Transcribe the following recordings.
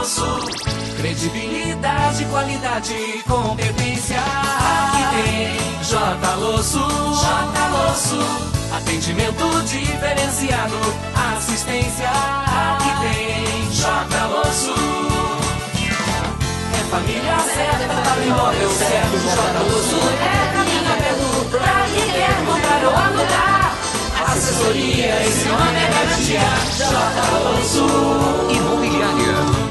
Losso. Credibilidade, qualidade e competência. Aqui tem J. Losso. J. Losso. Atendimento diferenciado, assistência. Aqui tem J. Losso. É família certa, para o imóvel certo. J. Losso é caminho aberto pra quem quer comprar ou alugar. Assessoria, esse nome é garantia. J. Losso Imobiliária.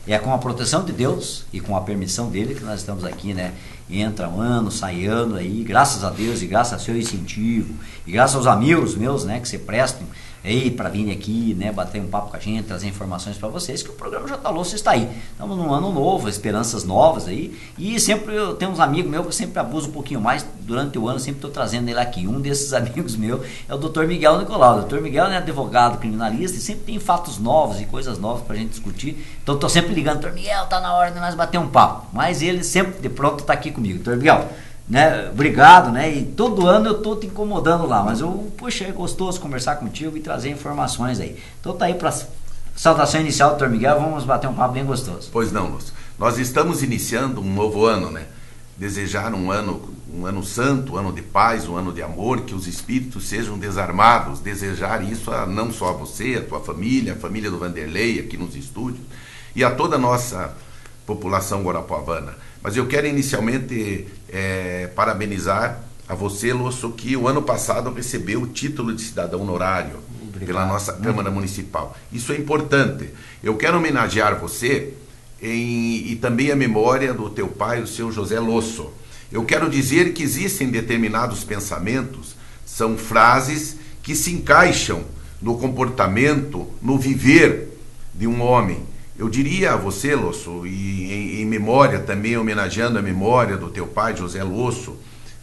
É com a proteção de Deus e com a permissão dele que nós estamos aqui, né? Entra um ano, sai ano aí, graças a Deus e graças ao seu incentivo e graças aos amigos meus, né, que se prestam aí para vir aqui, né, bater um papo com a gente, trazer informações para vocês, que o programa J. Losso está aí. Estamos num ano novo, esperanças novas aí, e sempre eu tenho uns amigos meus que eu sempre abuso um pouquinho mais durante o ano, sempre estou trazendo ele aqui. Um desses amigos meus é o Dr. Miguel Nicolau. O Dr. Miguel é advogado criminalista e sempre tem fatos novos e coisas novas para a gente discutir. Então estou sempre ligando, Dr. Miguel, tá na hora de nós bater um papo. Mas ele sempre de pronto está aqui comigo. Dr. Miguel, né, obrigado, né, e todo ano eu tô te incomodando lá, mas poxa, é gostoso conversar contigo e trazer informações aí. Então tá aí para saudação inicial, doutor Miguel, vamos bater um papo bem gostoso. Pois não, Lúcio. Nós estamos iniciando um novo ano, né? Desejar um ano santo, um ano de paz, um ano de amor, que os espíritos sejam desarmados, desejar isso não só a você, a tua família, a família do Vanderlei aqui nos estúdios, e a toda a nossa população guarapuavana. Mas eu quero inicialmente parabenizar a você, Losso, que o ano passado recebeu o título de cidadão honorário. Obrigado. Pela nossa Câmara Municipal. Isso é importante. Eu quero homenagear você e também a memória do teu pai, o seu José Losso. Eu quero dizer que existem determinados pensamentos, são frases que se encaixam no comportamento, no viver de um homem. Eu diria a você, Losso, e em memória também, homenageando a memória do teu pai, José Losso,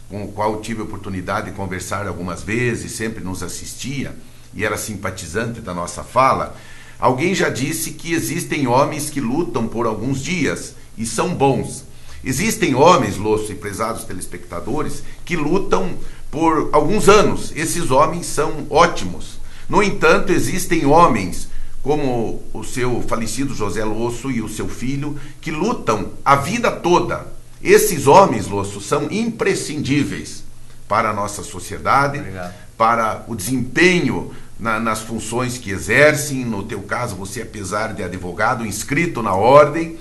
com o qual tive a oportunidade de conversar algumas vezes, sempre nos assistia e era simpatizante da nossa fala. Alguém já disse que existem homens que lutam por alguns dias e são bons. Existem homens, Losso e prezados telespectadores, que lutam por alguns anos. Esses homens são ótimos. No entanto, existem homens como o seu falecido José Losso e o seu filho, que lutam a vida toda. Esses homens, Losso, são imprescindíveis para a nossa sociedade. Obrigado. Para o desempenho nas funções que exercem. No teu caso, você, apesar de advogado, inscrito na ordem,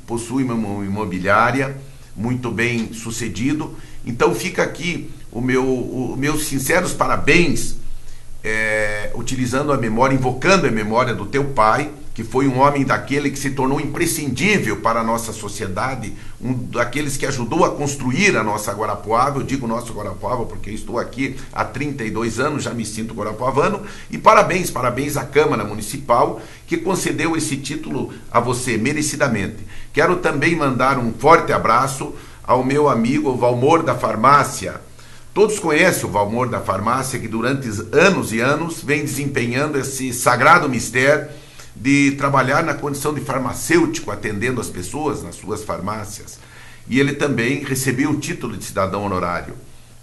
possui uma imobiliária, muito bem sucedido. Então fica aqui os meus sinceros parabéns, utilizando a memória, invocando a memória do teu pai, que foi um homem daquele que se tornou imprescindível para a nossa sociedade, um daqueles que ajudou a construir a nossa Guarapuava. Eu digo nosso Guarapuava porque estou aqui há 32 anos, já me sinto guarapuavano, e parabéns à Câmara Municipal, que concedeu esse título a você, merecidamente. Quero também mandar um forte abraço ao meu amigo Valmor da Farmácia. Todos conhecem o Valmor da Farmácia, que durante anos e anos vem desempenhando esse sagrado mistério de trabalhar na condição de farmacêutico, atendendo as pessoas nas suas farmácias. E ele também recebeu o título de cidadão honorário,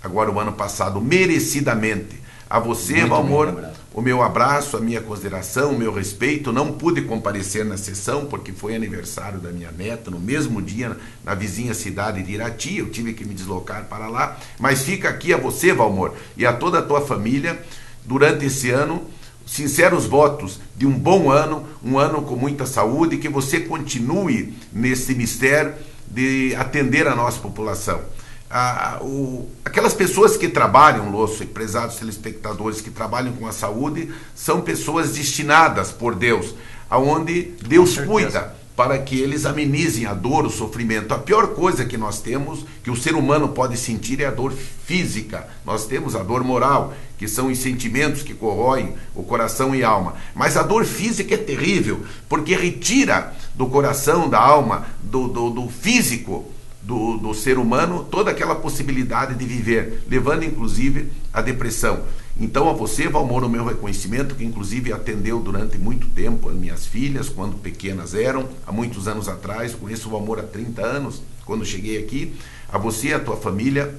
agora o ano passado, merecidamente. A você, Valmor, o meu abraço, a minha consideração, o meu respeito. Não pude comparecer na sessão porque foi aniversário da minha neta, no mesmo dia, na vizinha cidade de Irati. Eu tive que me deslocar para lá, mas fica aqui a você, Valmor, e a toda a tua família, durante esse ano, sinceros votos de um bom ano, um ano com muita saúde, e que você continue nesse mistério de atender a nossa população. Aquelas pessoas que trabalham, Losso e prezados telespectadores, que trabalham com a saúde, são pessoas destinadas por Deus, aonde Deus cuida para que eles amenizem a dor, o sofrimento. A pior coisa que nós temos, que o ser humano pode sentir, é a dor física. Nós temos a dor moral, que são os sentimentos que corroem o coração e a alma. Mas a dor física é terrível, porque retira do coração, da alma, do físico, do ser humano, toda aquela possibilidade de viver, levando inclusive à depressão. Então a você, Valmor, o meu reconhecimento, que inclusive atendeu durante muito tempo as minhas filhas, quando pequenas eram, há muitos anos atrás. Conheço o Valmor há 30 anos, quando cheguei aqui. A você e a tua família,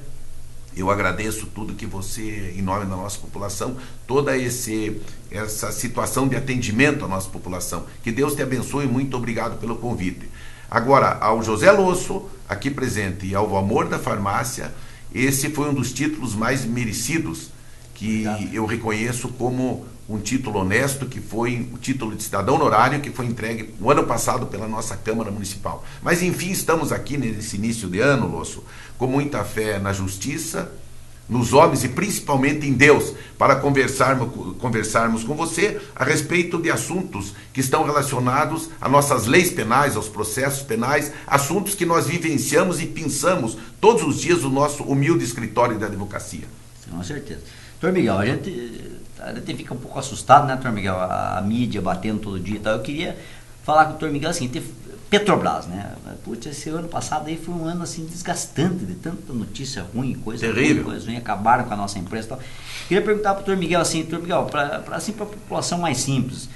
Eu agradeço tudo que você, em nome da nossa população, toda essa situação de atendimento à nossa população. Que Deus te abençoe e muito obrigado pelo convite. Agora, ao José Losso, aqui presente, e ao Amor da Farmácia, esse foi um dos títulos mais merecidos, que eu reconheço como um título honesto, que foi o título de cidadão honorário, que foi entregue no ano passado pela nossa Câmara Municipal. Mas, enfim, estamos aqui nesse início de ano, Losso, com muita fé na justiça, nos homens e principalmente em Deus, para conversarmos com você a respeito de assuntos que estão relacionados às nossas leis penais, aos processos penais, assuntos que nós vivenciamos e pensamos todos os dias no nosso humilde escritório de advocacia. Com certeza. Doutor Miguel, a gente fica um pouco assustado, né, doutor Miguel? A mídia batendo todo dia e tal. Eu queria falar com o doutor Miguel assim, Petrobras, né? Putz, esse ano passado aí foi um ano assim desgastante, de tanta notícia ruim, coisa ruim, acabaram com a nossa empresa e tal. Queria perguntar para o doutor Miguel assim, doutor Miguel, para a população mais simples,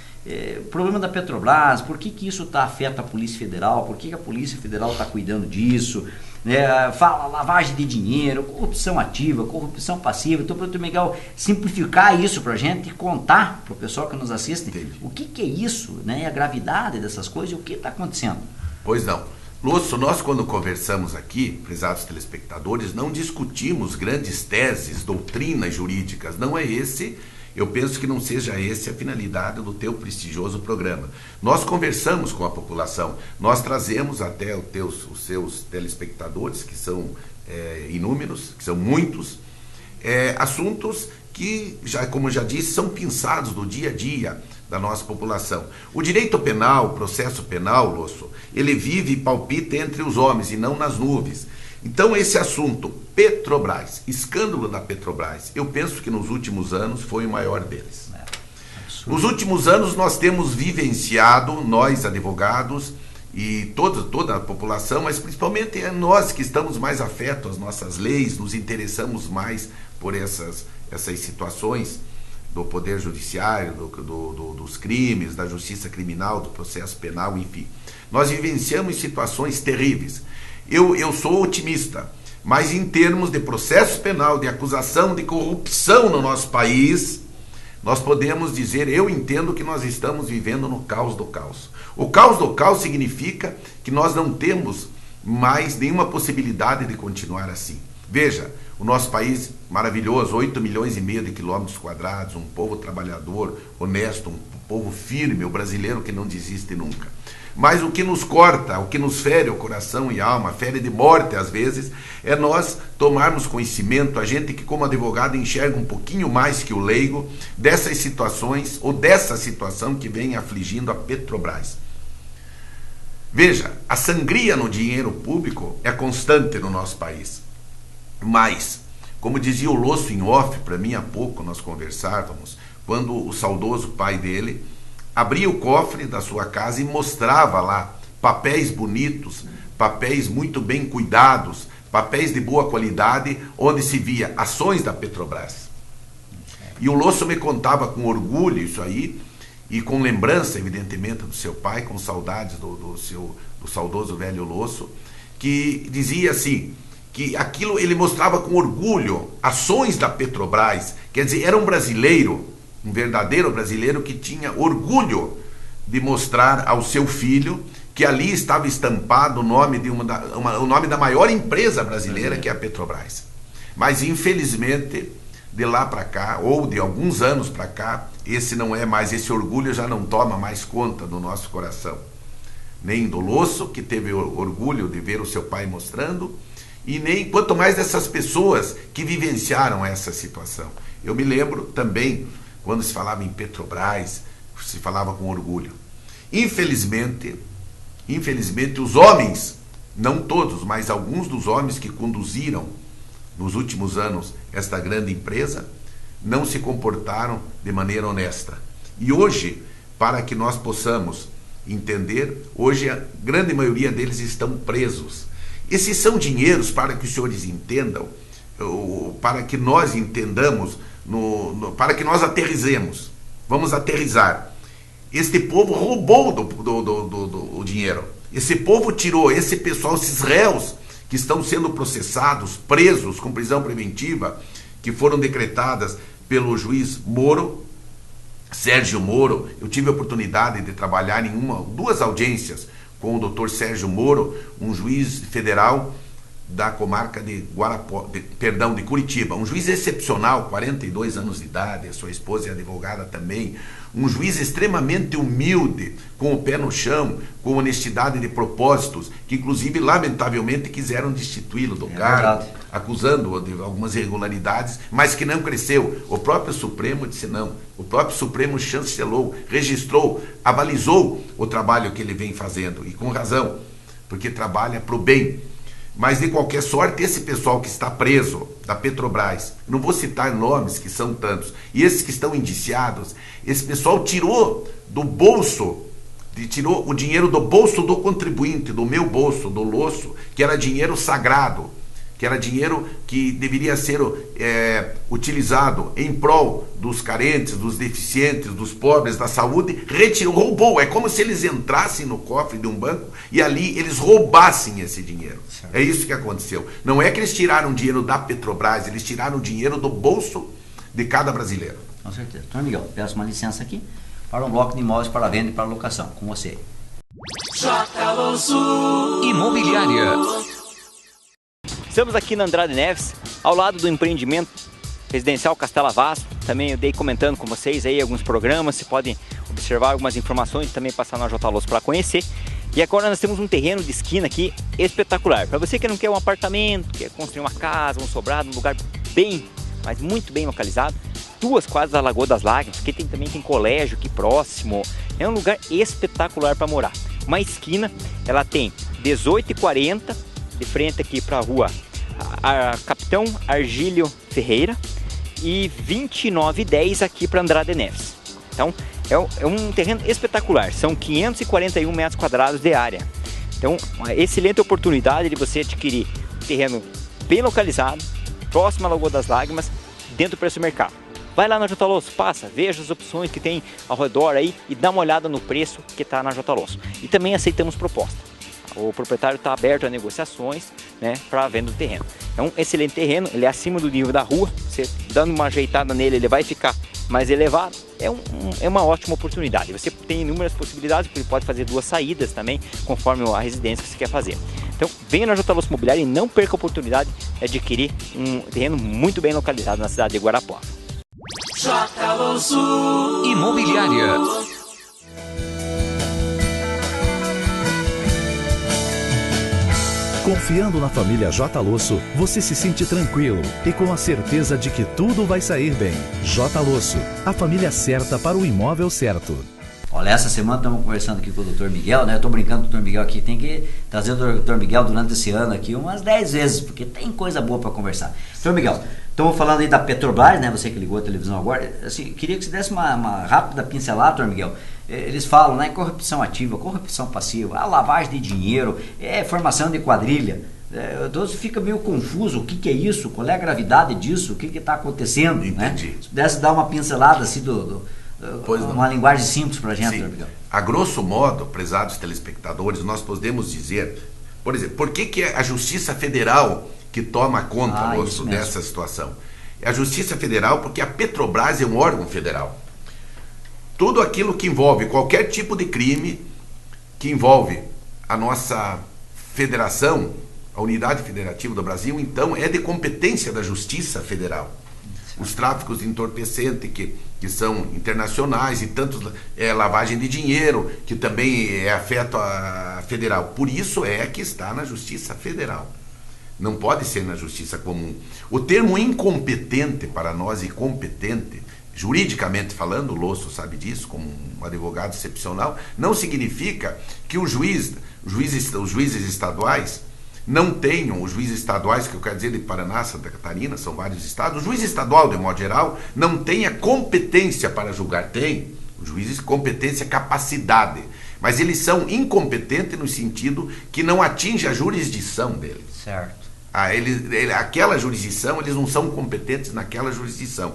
problema da Petrobras, por que isso afeta a Polícia Federal, por que a Polícia Federal está cuidando disso? Fala lavagem de dinheiro, corrupção ativa, corrupção passiva. Então, para o doutor Miguel simplificar isso para a gente e contar para o pessoal que nos assiste o que é isso, né, a gravidade dessas coisas e o que está acontecendo. Pois não. Lúcio, nós quando conversamos aqui, prezados telespectadores, não discutimos grandes teses, doutrinas jurídicas, não é esse. Eu penso que não seja essa a finalidade do teu prestigioso programa. Nós conversamos com a população, nós trazemos até os seus telespectadores, que são inúmeros, que são muitos, assuntos que, como já disse, são pensados do dia a dia da nossa população. O direito penal, o processo penal, Lúcio, ele vive e palpita entre os homens e não nas nuvens. Então, esse assunto, Petrobras, escândalo da Petrobras, eu penso que nos últimos anos foi o maior deles. Nos últimos anos nós temos vivenciado, nós advogados e toda a população, mas principalmente nós que estamos mais afetos às nossas leis, nos interessamos mais por essas situações do Poder Judiciário, dos crimes, da justiça criminal, do processo penal, enfim. Nós vivenciamos situações terríveis. Eu sou otimista, mas em termos de processo penal, de acusação de corrupção no nosso país, nós podemos dizer, eu entendo que nós estamos vivendo no caos do caos. O caos do caos significa que nós não temos mais nenhuma possibilidade de continuar assim. Veja, o nosso país maravilhoso, 8,5 milhões de quilômetros quadrados, um povo trabalhador, honesto, um povo firme, o brasileiro que não desiste nunca. Mas o que nos corta, o que nos fere o coração e a alma, fere de morte às vezes, é nós tomarmos conhecimento, a gente que como advogado enxerga um pouquinho mais que o leigo, dessas situações ou dessa situação que vem afligindo a Petrobras. Veja, a sangria no dinheiro público é constante no nosso país. Mas, como dizia o Losso em off, para mim há pouco nós conversávamos, quando o saudoso pai dele abria o cofre da sua casa e mostrava lá papéis bonitos, papéis muito bem cuidados, papéis de boa qualidade, onde se via ações da Petrobras. E o Losso me contava com orgulho isso aí, e com lembrança, evidentemente, do seu pai, com saudades do saudoso velho Losso, que dizia assim, que aquilo ele mostrava com orgulho, ações da Petrobras, quer dizer, era um brasileiro, um verdadeiro brasileiro que tinha orgulho de mostrar ao seu filho que ali estava estampado o nome o nome da maior empresa brasileira, que é a Petrobras. Mas infelizmente, de lá para cá, ou de alguns anos para cá, esse orgulho já não toma mais conta do nosso coração. Nem do Losso, que teve orgulho de ver o seu pai mostrando, e nem quanto mais dessas pessoas que vivenciaram essa situação. Eu me lembro também, quando se falava em Petrobras, se falava com orgulho. Infelizmente, os homens, não todos, mas alguns dos homens que conduziram nos últimos anos esta grande empresa, não se comportaram de maneira honesta. E hoje, para que nós possamos entender, hoje a grande maioria deles estão presos. Esses são dinheiros, para que os senhores entendam, para que nós entendamos, para que nós aterrizemos. Vamos aterrizar. Este povo roubou o dinheiro. Esse povo tirou, esse pessoal, esses réus que estão sendo processados, presos com prisão preventiva, que foram decretadas pelo juiz Moro, Sérgio Moro. Eu tive a oportunidade de trabalhar em duas audiências com o doutor Sérgio Moro, um juiz federal da comarca de de Curitiba, um juiz excepcional, 42 anos de idade, a sua esposa é advogada também, um juiz extremamente humilde, com o pé no chão, com honestidade de propósitos, que inclusive lamentavelmente quiseram destituí-lo do cargo, acusando-o de algumas irregularidades, mas que não cresceu. O próprio Supremo disse não, o próprio Supremo chancelou, registrou, avalizou o trabalho que ele vem fazendo, e com razão, porque trabalha para o bem. Mas, de qualquer sorte, esse pessoal que está preso da Petrobras, não vou citar nomes, que são tantos, e esses que estão indiciados, esse pessoal tirou do bolso, tirou o dinheiro do bolso do contribuinte, do meu bolso, do Losso, que era dinheiro sagrado, que era dinheiro que deveria ser utilizado em prol dos carentes, dos deficientes, dos pobres, da saúde, retirou, roubou. É como se eles entrassem no cofre de um banco e ali eles roubassem esse dinheiro. Certo. É isso que aconteceu. Não é que eles tiraram dinheiro da Petrobras, eles tiraram dinheiro do bolso de cada brasileiro. Com certeza. Então, Miguel, peço uma licença aqui para um bloco de imóveis para venda e para locação. Com você. Jotaloso Imobiliária. Estamos aqui na Andrade Neves, ao lado do empreendimento residencial Castela Vaz. Também eu dei comentando com vocês aí alguns programas, você podem observar algumas informações e também passar na Jotaloso para conhecer. E agora nós temos um terreno de esquina aqui espetacular. Para você que não quer um apartamento, quer construir uma casa, um sobrado, um lugar bem, mas muito bem localizado, 2 quadras da Lagoa das Lágrimas, que também tem colégio aqui próximo. É um lugar espetacular para morar. Uma esquina, ela tem 18,40 de frente aqui para a rua Capitão Argílio Ferreira e 29,10 aqui para Andrade Neves. Então é um terreno espetacular, são 541 metros quadrados de área. Então uma excelente oportunidade de você adquirir um terreno bem localizado, próximo à Lagoa das Lágrimas, dentro do preço do mercado. Vai lá na Jotaloso, passa, veja as opções que tem ao redor aí e dá uma olhada no preço que está na Jotaloso. E também aceitamos proposta. O proprietário está aberto a negociações, né, para a venda do terreno. É um excelente terreno, ele é acima do nível da rua, você dando uma ajeitada nele, ele vai ficar mais elevado. É uma ótima oportunidade. Você tem inúmeras possibilidades, porque ele pode fazer 2 saídas também, conforme a residência que você quer fazer. Então, venha na Jotaloso Imobiliária e não perca a oportunidade de adquirir um terreno muito bem localizado na cidade de Guarapuava. Jotaloso Imobiliária. Confiando na família Jotaloso, você se sente tranquilo e com a certeza de que tudo vai sair bem. Jotaloso, a família certa para o imóvel certo. Olha, essa semana estamos conversando aqui com o Dr. Miguel, né? Eu estou brincando com o Dr. Miguel aqui, tem que trazer o Dr. Miguel durante esse ano aqui umas 10 vezes, porque tem coisa boa para conversar. Dr. Miguel, estamos falando aí da Petrobras, né? Você que ligou a televisão agora, assim, queria que você desse uma rápida pincelada, Dr. Miguel. Eles falam, né? Corrupção ativa, corrupção passiva, lavagem de dinheiro, formação de quadrilha. Todos fica meio confuso, o que é isso, qual é a gravidade disso, o que está acontecendo, né? Se pudesse dar uma pincelada assim uma linguagem simples para a gente. Sim. A grosso modo, prezados telespectadores, nós podemos dizer, por exemplo, por que é a Justiça Federal que toma conta dessa situação? É a Justiça Federal porque a Petrobras é um órgão federal. Tudo aquilo que envolve qualquer tipo de crime que envolve a nossa federação, a unidade federativa do Brasil, então é de competência da Justiça Federal. Os tráficos de entorpecente que são internacionais e tantos lavagem de dinheiro que também afeta a federal. Por isso é que está na Justiça Federal. Não pode ser na Justiça Comum. O termo incompetente para nós e competente, juridicamente falando, o Losso sabe disso, como um advogado excepcional, não significa que os juízes estaduais não tenham, os juízes estaduais, que eu quero dizer de Paraná, Santa Catarina, são vários estados, o juiz estadual, de modo geral, não tenha competência para julgar. Tem, os juízes, competência, capacidade, mas eles são incompetentes no sentido que não atinge a jurisdição deles. Certo. Aquela jurisdição, eles não são competentes naquela jurisdição.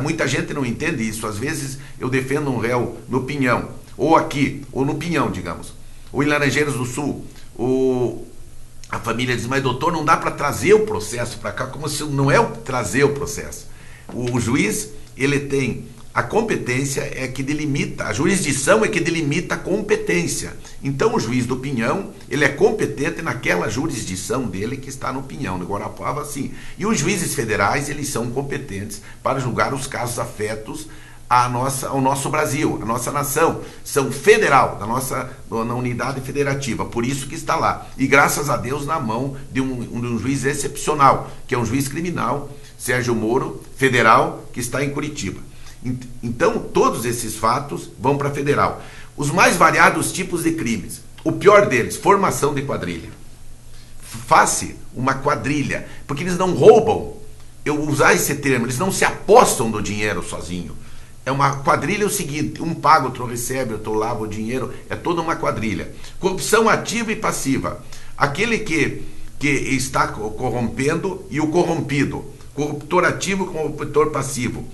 Muita gente não entende isso. Às vezes eu defendo um réu no Pinhão, ou aqui, ou no Pinhão, digamos, ou em Laranjeiras do Sul, A família diz, mas doutor, não dá para trazer o processo para cá, como se não é trazer o processo. O juiz, ele tem a competência é que delimita, a jurisdição é que delimita a competência. Então o juiz do Pinhão, ele é competente naquela jurisdição dele que está no Pinhão, no Guarapuava, assim. E os juízes federais, eles são competentes para julgar os casos afetos ao nosso Brasil, a nossa nação. São federal, na unidade federativa, por isso que está lá. E graças a Deus na mão de um juiz excepcional, que é um juiz criminal, Sérgio Moro, federal, que está em Curitiba. Então, todos esses fatos vão para a federal. Os mais variados tipos de crimes. O pior deles, formação de quadrilha. Faça uma quadrilha, porque eles não roubam, eu usar esse termo, eles não se apostam do dinheiro sozinho. É uma quadrilha, é o seguinte, um paga, outro recebe, outro lava o dinheiro, é toda uma quadrilha. Corrupção ativa e passiva. Aquele que está corrompendo e o corrompido. Corruptor ativo e corruptor passivo.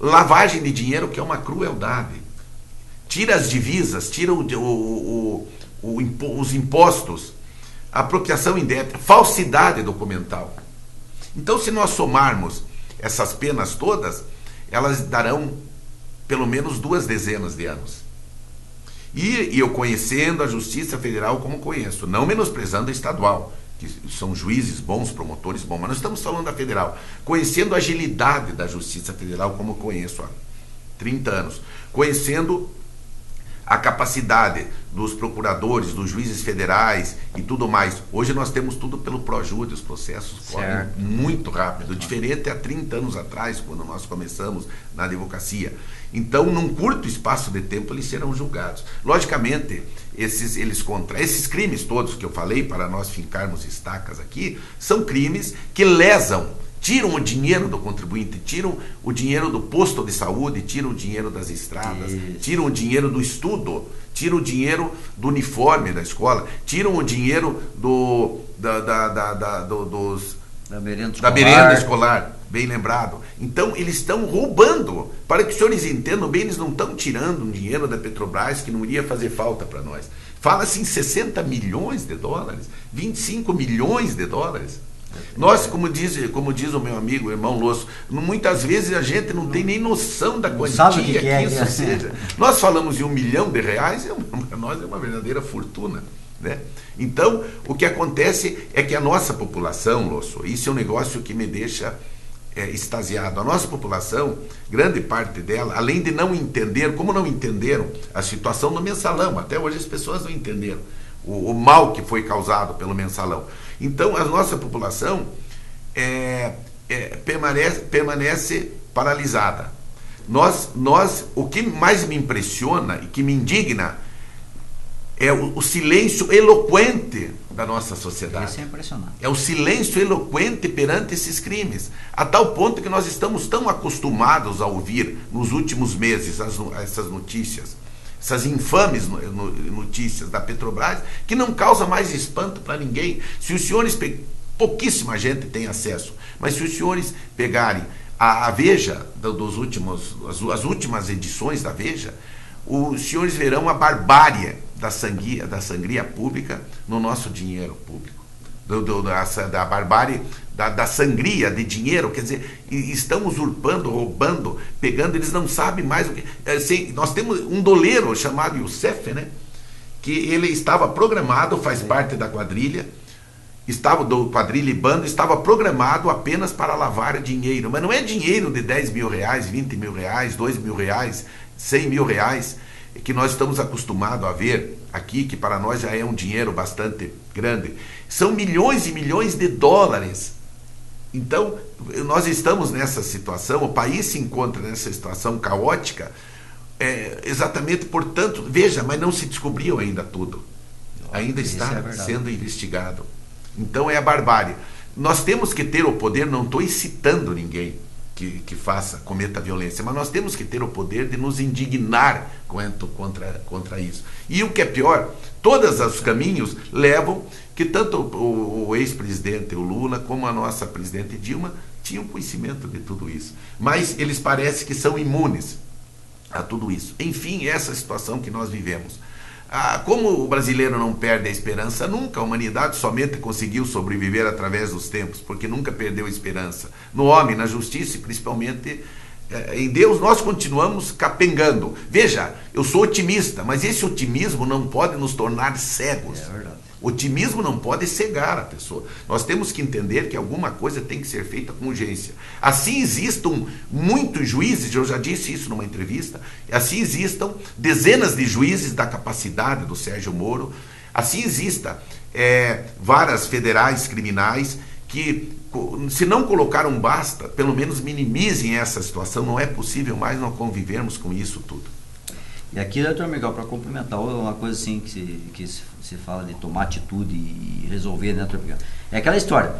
Lavagem de dinheiro, que é uma crueldade. Tira as divisas, tira os impostos, apropriação indébita, falsidade documental. Então, se nós somarmos essas penas todas, elas darão pelo menos 2 dezenas de anos. E eu conhecendo a Justiça Federal como conheço, não menosprezando a estadual, que são juízes bons, promotores bons, mas nós estamos falando da federal, conhecendo a agilidade da Justiça Federal como conheço há 30 anos, conhecendo a capacidade dos procuradores, dos juízes federais e tudo mais. Hoje nós temos tudo pelo Projúri, os processos correm muito rápido, diferente há 30 anos atrás, quando nós começamos na advocacia. Então, num curto espaço de tempo, eles serão julgados. Logicamente, esses crimes todos que eu falei, para nós fincarmos estacas aqui, são crimes que lesam, tiram o dinheiro do contribuinte, tiram o dinheiro do posto de saúde, tiram o dinheiro das estradas, tiram o dinheiro do estudo, tiram o dinheiro do uniforme da escola, tiram o dinheiro da merenda escolar, bem lembrado. Então, eles estão roubando. Para que os senhores entendam bem, eles não estão tirando um dinheiro da Petrobras que não iria fazer falta para nós. Fala-se em 60 milhões de dólares, 25 milhões de dólares. Nós, como diz o meu amigo, o irmão Losso, muitas vezes a gente não tem nem noção da quantia que isso seja. Nós falamos em R$1 milhão, para nós é uma verdadeira fortuna, né? Então, o que acontece é que a nossa população, Losso, isso é um negócio que me deixa extasiado. A nossa população, grande parte dela, além de não entender, como não entenderam a situação do mensalão, até hoje as pessoas não entenderam o mal que foi causado pelo mensalão. Então, a nossa população permanece paralisada. O que mais me impressiona e que me indigna é o silêncio eloquente da nossa sociedade. Isso é impressionante. É o silêncio eloquente perante esses crimes, a tal ponto que nós estamos tão acostumados a ouvir nos últimos meses essas notícias, essas infames notícias da Petrobras, que não causa mais espanto para ninguém. Se os senhores, pouquíssima gente tem acesso, mas se os senhores pegarem a Veja, as últimas edições da Veja, os senhores verão a barbárie da sangria pública no nosso dinheiro público, da barbárie da sangria de dinheiro, quer dizer, estão usurpando, roubando, pegando, eles não sabem mais o que. Assim, nós temos um doleiro chamado Youssef, né, que ele estava programado, faz parte da quadrilha, do quadrilha e bando, estava programado apenas para lavar dinheiro, mas não é dinheiro de 10 mil reais, 20 mil reais, 2 mil reais, 100 mil reais, que nós estamos acostumados a ver aqui, que para nós já é um dinheiro bastante grande. São milhões e milhões de dólares. Então, nós estamos nessa situação, o país se encontra nessa situação caótica, exatamente, portanto, veja, mas não se descobriu ainda tudo. Ainda está sendo investigado. Então, é a barbárie. Nós temos que ter o poder, não estou incitando ninguém que cometa violência, mas nós temos que ter o poder de nos indignar contra isso. E o que é pior, todos os caminhos levam que tanto o ex-presidente, o Lula, como a nossa presidente Dilma, tinham conhecimento de tudo isso. Mas eles parecem que são imunes a tudo isso. Enfim, essa situação que nós vivemos. Como o brasileiro não perde a esperança nunca, a humanidade somente conseguiu sobreviver através dos tempos, porque nunca perdeu a esperança. No homem, na justiça e principalmente em Deus, nós continuamos capengando. Veja, eu sou otimista, mas esse otimismo não pode nos tornar cegos. É verdade. Otimismo não pode cegar a pessoa. Nós temos que entender que alguma coisa tem que ser feita com urgência. Assim existam muitos juízes, eu já disse isso numa entrevista, assim existam dezenas de juízes da capacidade do Sérgio Moro, assim existam varas federais criminais que, se não colocaram basta, pelo menos minimizem essa situação. Não é possível mais nós convivermos com isso tudo. E aqui, doutor Miguel, para complementar, uma coisa assim que se fala de tomar atitude e resolver, né, doutor Miguel? É aquela história,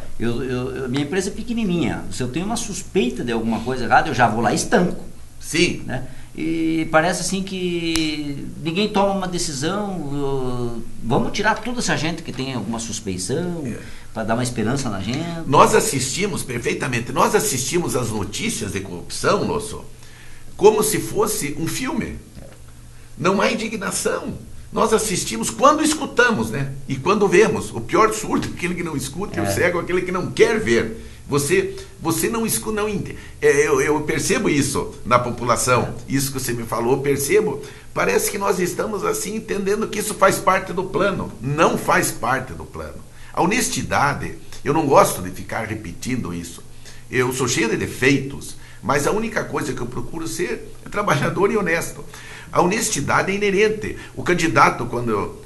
minha empresa é pequenininha, se eu tenho uma suspeita de alguma coisa errada, eu já vou lá e estanco. Sim. Né? E parece assim que ninguém toma uma decisão, vamos tirar toda essa gente que tem alguma suspeição, para dar uma esperança na gente. Nós assistimos perfeitamente, nós assistimos as notícias de corrupção, Losso, como se fosse um filme. Não há indignação. Nós assistimos quando escutamos, né? E quando vemos. O pior surdo é aquele que não escuta, e o cego é aquele que não quer ver. Você não escuta, não entende. Eu percebo isso na população, isso que você me falou, eu percebo. Parece que nós estamos assim entendendo que isso faz parte do plano. Não faz parte do plano. A honestidade, eu não gosto de ficar repetindo isso. Eu sou cheio de defeitos, mas a única coisa que eu procuro ser é trabalhador e honesto. A honestidade é inerente. O candidato,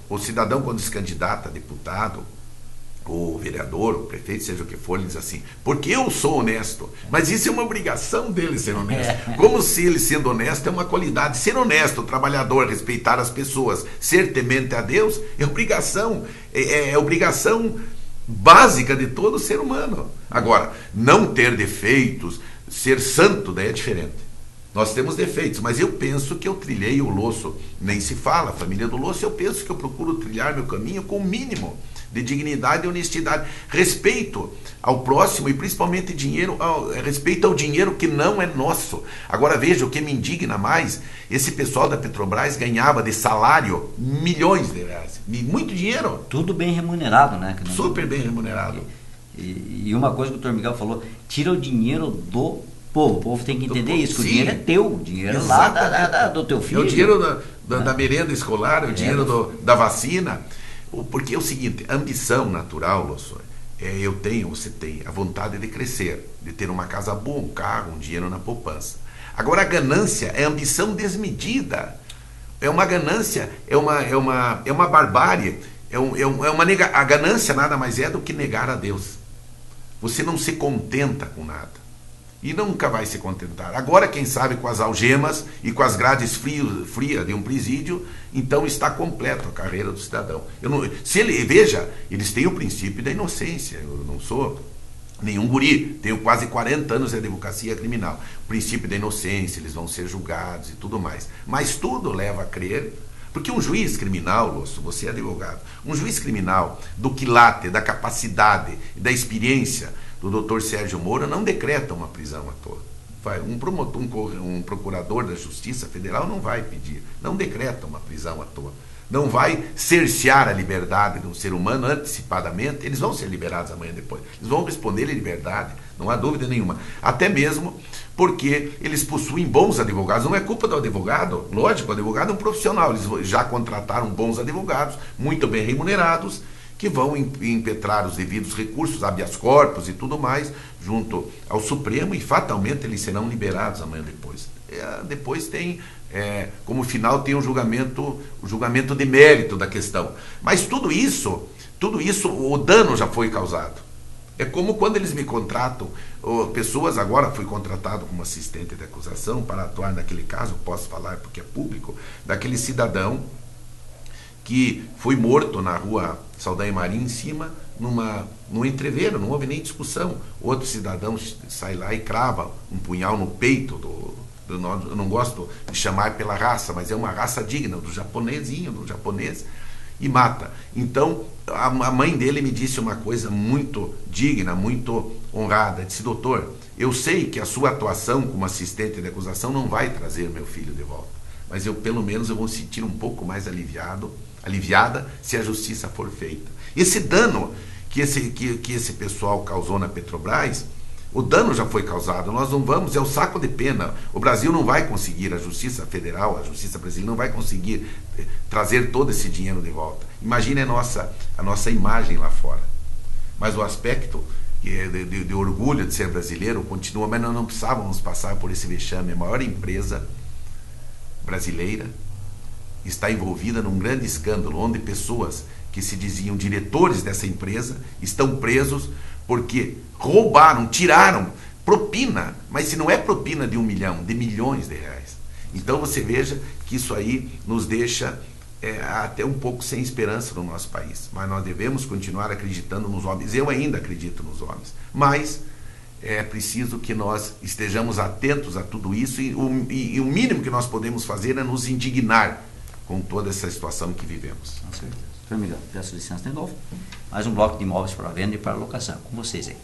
o cidadão, quando se candidata a deputado, o vereador, o prefeito, seja o que for, ele diz assim, porque eu sou honesto. Mas isso é uma obrigação dele ser honesto. Como se ele sendo honesto é uma qualidade. Ser honesto, trabalhador, respeitar as pessoas, ser temente a Deus, é obrigação. É obrigação básica de todo ser humano. Agora, não ter defeitos, ser santo, daí é diferente. Nós temos defeitos, mas eu penso que eu trilhei o Losso, nem se fala, a família do Losso, eu penso que eu procuro trilhar meu caminho com o mínimo de dignidade e honestidade, respeito ao próximo e principalmente respeito ao dinheiro que não é nosso. Agora veja, o que me indigna mais, esse pessoal da Petrobras ganhava de salário milhões de reais, muito dinheiro. Tudo bem remunerado, né? Super bem remunerado. E uma coisa que o doutor Miguel falou, tira o dinheiro do povo. O povo tem que entender isso, que o dinheiro é teu, o dinheiro é lá do teu filho. É o dinheiro da merenda escolar, é o dinheiro da vacina. Porque é o seguinte, a ambição natural, Losso, você tem a vontade de crescer, de ter uma casa boa, um carro, um dinheiro na poupança. Agora a ganância é ambição desmedida. É uma ganância, é uma barbárie, a ganância nada mais é do que negar a Deus. Você não se contenta com nada. E nunca vai se contentar. Agora, quem sabe, com as algemas e com as grades frias de um presídio, então está completa a carreira do cidadão. Veja, eles têm o princípio da inocência. Eu não sou nenhum guri, tenho quase 40 anos de advocacia criminal. O princípio da inocência, eles vão ser julgados e tudo mais. Mas tudo leva a crer, porque um juiz criminal, Losso, você é advogado, um juiz criminal do quilate, da capacidade e da experiência do Dr. Sérgio Moro não decreta uma prisão à toa. Um procurador da Justiça Federal não vai pedir, não decreta uma prisão à toa. Não vai cercear a liberdade de um ser humano antecipadamente. Eles vão ser liberados amanhã depois. Eles vão responder em liberdade, não há dúvida nenhuma. Até mesmo porque eles possuem bons advogados. Não é culpa do advogado, lógico, o advogado é um profissional. Eles já contrataram bons advogados, muito bem remunerados, que vão impetrar os devidos recursos, habeas corpus e tudo mais, junto ao Supremo, e fatalmente eles serão liberados amanhã depois. Depois tem, como final, tem o julgamento de mérito da questão. Mas tudo isso, o dano já foi causado. É como quando eles me contratam, pessoas, agora fui contratado como assistente de acusação para atuar naquele caso, posso falar porque é público, daquele cidadão que foi morto na rua Saldanha Marim, em cima, num entreveiro, não houve nem discussão. Outro cidadão sai lá e crava um punhal no peito eu não gosto de chamar pela raça, mas é uma raça digna, do japonês, e mata. Então, a mãe dele me disse uma coisa muito digna, muito honrada. Disse: doutor, eu sei que a sua atuação como assistente de acusação não vai trazer meu filho de volta, mas pelo menos eu vou me sentir um pouco mais aliviado aliviada se a justiça for feita. Esse dano que esse pessoal causou na Petrobras, o dano já foi causado, nós não vamos, é o saco de pena. O Brasil não vai conseguir, a Justiça Federal, a Justiça Brasileira não vai conseguir trazer todo esse dinheiro de volta. Imagine a nossa imagem lá fora. Mas o aspecto de orgulho de ser brasileiro continua, mas nós não precisávamos passar por esse vexame. A maior empresa brasileira está envolvida num grande escândalo, onde pessoas que se diziam diretores dessa empresa estão presos porque roubaram, tiraram propina, mas se não é propina de 1 milhão, de milhões de reais. Então você veja que isso aí nos deixa até um pouco sem esperança no nosso país. Mas nós devemos continuar acreditando nos homens. Eu ainda acredito nos homens. Mas é preciso que nós estejamos atentos a tudo isso e o mínimo que nós podemos fazer é nos indignar com toda essa situação que vivemos. Com certeza. Doutor Miguel, peço licença de novo. Mais um bloco de imóveis para venda e para locação. Com vocês aí.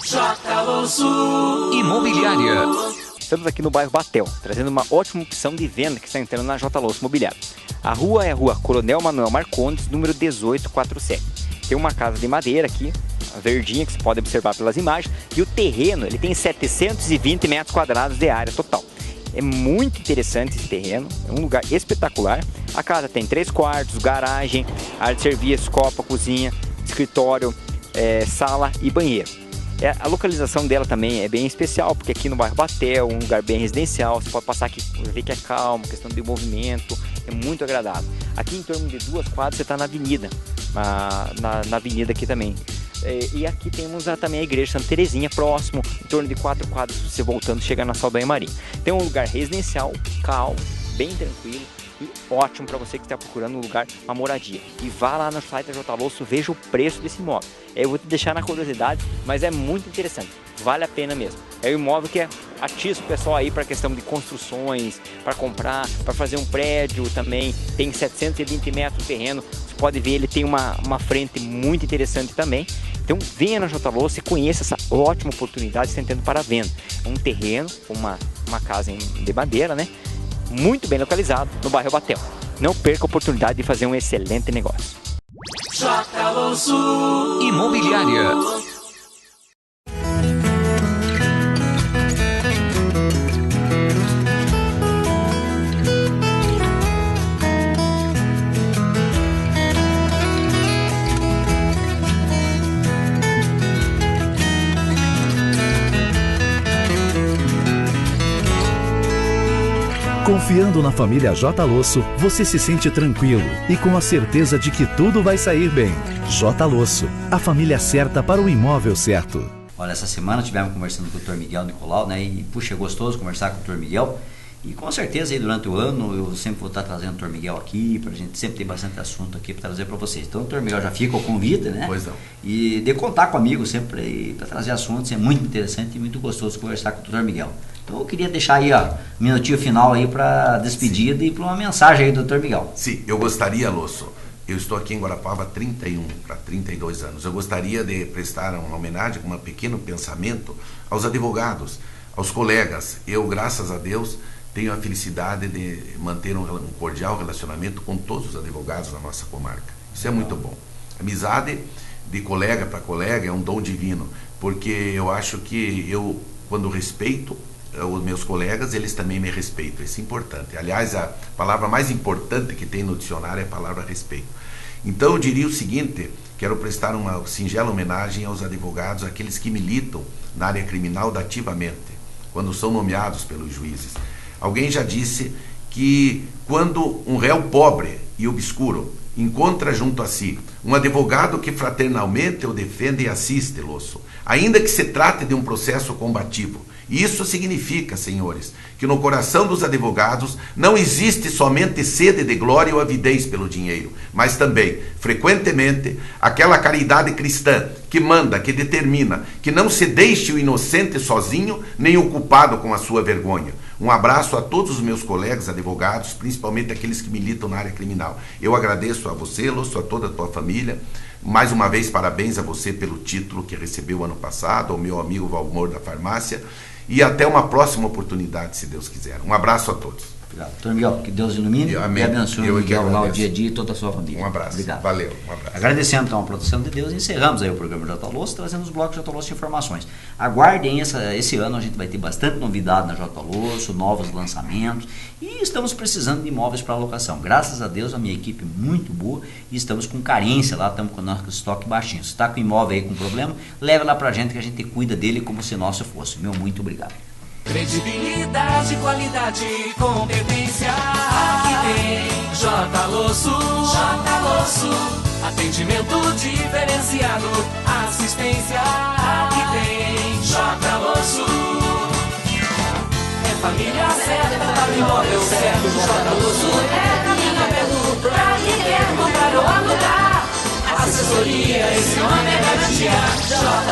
Jotaloso Imobiliária. Estamos aqui no bairro Batel, trazendo uma ótima opção de venda que está entrando na Jotaloso Imobiliária. A rua é a rua Coronel Manuel Marcondes, número 1847. Tem uma casa de madeira aqui, a verdinha, que você pode observar pelas imagens. E o terreno, ele tem 720 metros quadrados de área total. É muito interessante esse terreno, é um lugar espetacular. A casa tem 3 quartos, garagem, área de serviço, copa, cozinha, escritório, sala e banheiro. A localização dela também é bem especial, porque aqui no bairro Batel, um lugar bem residencial, você pode passar aqui, ver que é calmo, questão de movimento, é muito agradável. Aqui em torno de 2 quadras você está na avenida, na avenida aqui também. E aqui temos também a igreja Santa Terezinha, próximo, em torno de 4 quadras, você voltando, chega na Saldanha Marinho. Tem um lugar residencial, calmo, bem tranquilo e ótimo para você que está procurando um lugar, uma moradia. E vá lá no site da Jotaloso, veja o preço desse imóvel. Eu vou te deixar na curiosidade, mas é muito interessante, vale a pena mesmo. É um imóvel que atiça o pessoal aí para questão de construções, para comprar, para fazer um prédio também. Tem 720 metros de terreno, você pode ver, ele tem uma frente muito interessante também. Então venha na Jotaloso e conheça essa ótima oportunidade que está tendo para venda. Um terreno, uma casa de madeira, né? Muito bem localizado no bairro Batel. Não perca a oportunidade de fazer um excelente negócio. Jotaloso Imobiliária. Confiando na família Jotaloso, você se sente tranquilo e com a certeza de que tudo vai sair bem. Jotaloso, a família certa para o imóvel certo. Olha, essa semana tivemos conversando com o Dr. Miguel Nicolau, né? E puxa, é gostoso conversar com o Dr. Miguel. E com certeza aí durante o ano eu sempre vou estar trazendo o Dr. Miguel aqui, pra gente sempre ter bastante assunto aqui para trazer para vocês. Então o Dr. Miguel já fica o convite, né? Pois não. E de contar comigo sempre para trazer assuntos, é muito interessante e muito gostoso conversar com o Dr. Miguel. Então eu queria deixar aí, ó, um minutinho final aí para despedida. Sim. E para uma mensagem aí do Dr. Miguel. Sim, eu gostaria, Losso, eu estou aqui em Guarapava há 31 para 32 anos. Eu gostaria de prestar uma homenagem, um pequeno pensamento aos advogados, aos colegas. Eu, graças a Deus, tenho a felicidade de manter um cordial relacionamento com todos os advogados da nossa comarca. Isso é muito bom. Amizade de colega para colega é um dom divino, porque eu acho que eu, quando respeito os meus colegas, eles também me respeitam. Isso é importante. Aliás, a palavra mais importante que tem no dicionário é a palavra respeito. Então eu diria o seguinte: quero prestar uma singela homenagem aos advogados, aqueles que militam na área criminal ativamente, quando são nomeados pelos juízes. Alguém já disse que quando um réu pobre e obscuro encontra junto a si um advogado que fraternalmente o defende e assiste, Losso, ainda que se trate de um processo combativo, isso significa, senhores, que no coração dos advogados não existe somente sede de glória ou avidez pelo dinheiro, mas também, frequentemente, aquela caridade cristã que manda, que determina, que não se deixe o inocente sozinho, nem o culpado com a sua vergonha. Um abraço a todos os meus colegas advogados, principalmente aqueles que militam na área criminal. Eu agradeço a você, Lúcio, a toda a tua família. Mais uma vez, parabéns a você pelo título que recebeu ano passado, ao meu amigo Valmor da farmácia. E até uma próxima oportunidade, se Deus quiser. Um abraço a todos. Obrigado. Doutor Miguel, que Deus ilumine Amém. e abençoe o Miguel lá o dia a dia e toda a sua família. Um abraço. Obrigado. Valeu. Um abraço. Agradecendo então a proteção de Deus, encerramos aí o programa J Louço, trazendo os blocos J Louço de informações. Aguardem esse ano, a gente vai ter bastante novidade na J Louço, novos lançamentos e estamos precisando de imóveis para alocação. Graças a Deus, a minha equipe é muito boa e estamos com carência lá, estamos com o nosso estoque baixinho. Se está com imóvel aí com problema, leve lá para a gente que a gente cuida dele como se nosso fosse. Meu muito obrigado. Credibilidade, qualidade e competência. Aqui tem J Louço. J Louço. Atendimento diferenciado. Assistência. Aqui tem J Louço. É família certa para o imóvel certo. J Louço é caminho aberto pra quem quer comprar ou alugar. Assessoria, esse nome é garantia. J